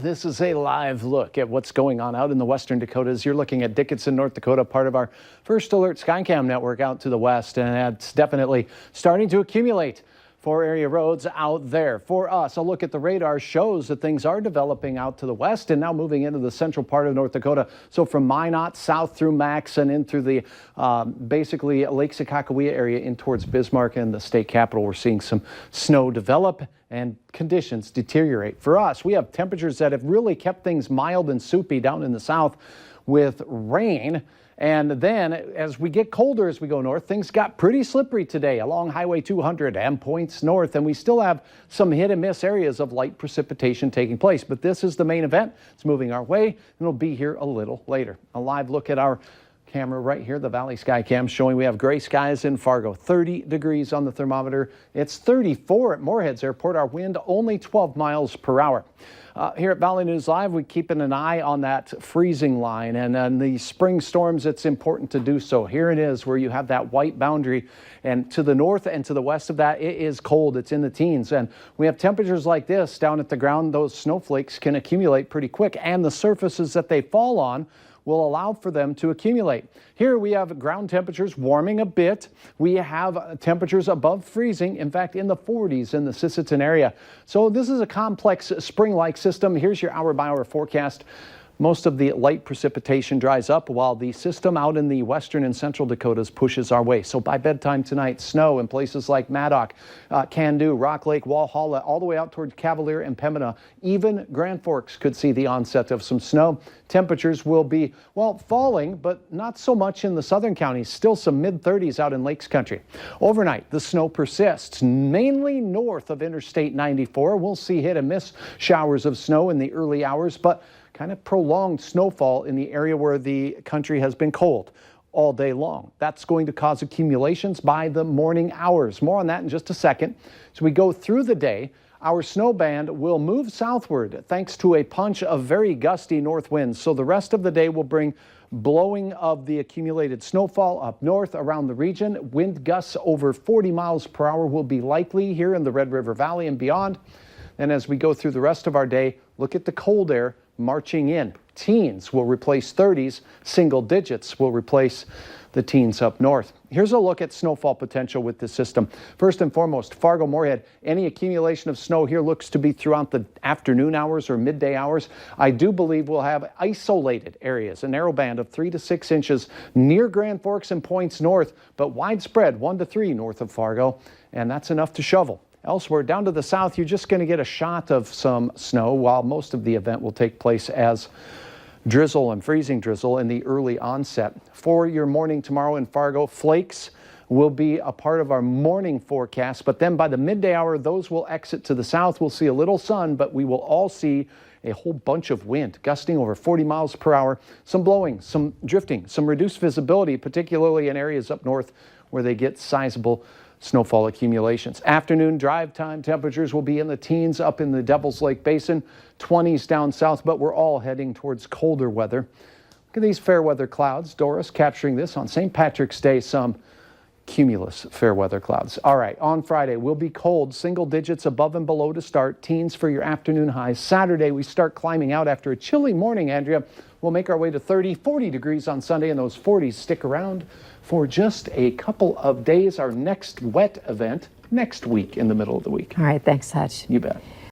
This is a live look at what's going on out in the western Dakotas. You're looking at Dickinson, North Dakota, part of our First Alert Skycam network out to the west, and it's definitely starting to accumulate for area roads out there. For us, a look at the radar shows that things are developing out to the west and now moving into the central part of North Dakota. So from Minot south through Max and in through the basically Lake Sakakawea area in towards Bismarck and the state capital, we're seeing some snow develop and conditions deteriorate. For us, we have temperatures that have really kept things mild and soupy down in the south with rain. And then as we get colder as we go north, things got pretty slippery today along Highway 200 and points north. And we still have some hit and miss areas of light precipitation taking place. But this is the main event. It's moving our way and it'll be here a little later. A live look at our camera right here, the Valley Sky Cam, showing we have gray skies in Fargo, 30 degrees on the thermometer. It's 34 at Moorheads Airport. Our wind only 12 miles per hour. Here at Valley News Live, we're keeping an eye on that freezing line, and on the spring storms, it's important to do so. Here it is where you have that white boundary, and to the north and to the west of that, it is cold. It's in the teens, and we have temperatures like this down at the ground. Those snowflakes can accumulate pretty quick, and the surfaces that they fall on will allow for them to accumulate. Here we have ground temperatures warming a bit. We have temperatures above freezing, in fact, in the 40s in the Sisseton area. So this is a complex spring-like system. Here's your hour-by-hour forecast. Most of the light precipitation dries up while the system out in the western and central Dakotas pushes our way. So by bedtime tonight, snow in places like Maddock, Candu, Rock Lake, Walhalla, all the way out toward Cavalier and Pembina. Even Grand Forks could see the onset of some snow. Temperatures will be, well, falling, but not so much in the southern counties. Still some mid-30s out in Lakes Country. Overnight, the snow persists, mainly north of Interstate 94. We'll see hit and miss showers of snow in the early hours, but kind of prolonged snowfall in the area where the country has been cold all day long. That's going to cause accumulations by the morning hours. More on that in just a second. As we go through the day, our snow band will move southward thanks to a punch of very gusty north winds. So the rest of the day will bring blowing of the accumulated snowfall up north around the region. Wind gusts over 40 miles per hour will be likely here in the Red River Valley and beyond. And as we go through the rest of our day, look at the cold air marching in. Teens will replace 30s. Single digits will replace the teens up north. Here's a look at snowfall potential with this system. First and foremost, Fargo, Moorhead, any accumulation of snow here looks to be throughout the afternoon hours or midday hours. I do believe we'll have isolated areas, a narrow band of 3 to 6 inches near Grand Forks and points north, but widespread 1 to 3 north of Fargo, and that's enough to shovel. Elsewhere, down to the south, you're just going to get a shot of some snow, while most of the event will take place as drizzle and freezing drizzle in the early onset. For your morning tomorrow in Fargo, flakes will be a part of our morning forecast, but then by the midday hour, those will exit to the south. We'll see a little sun, but we will all see a whole bunch of wind gusting over 40 miles per hour, some blowing, some drifting, some reduced visibility, particularly in areas up north where they get sizable snowfall accumulations. Afternoon drive time temperatures will be in the teens up in the Devil's Lake Basin, 20s down south, but we're all heading towards colder weather. Look at these fair weather clouds. Doris capturing this on St. Patrick's Day, some cumulus fair weather clouds. All right, on Friday, we'll be cold, single digits above and below to start, teens for your afternoon highs. Saturday, we start climbing out after a chilly morning, Andrea. We'll make our way to 30, 40 degrees on Sunday, and those 40s stick around for just a couple of days. Our next wet event next week in the middle of the week. All right, thanks, Hutch. You bet.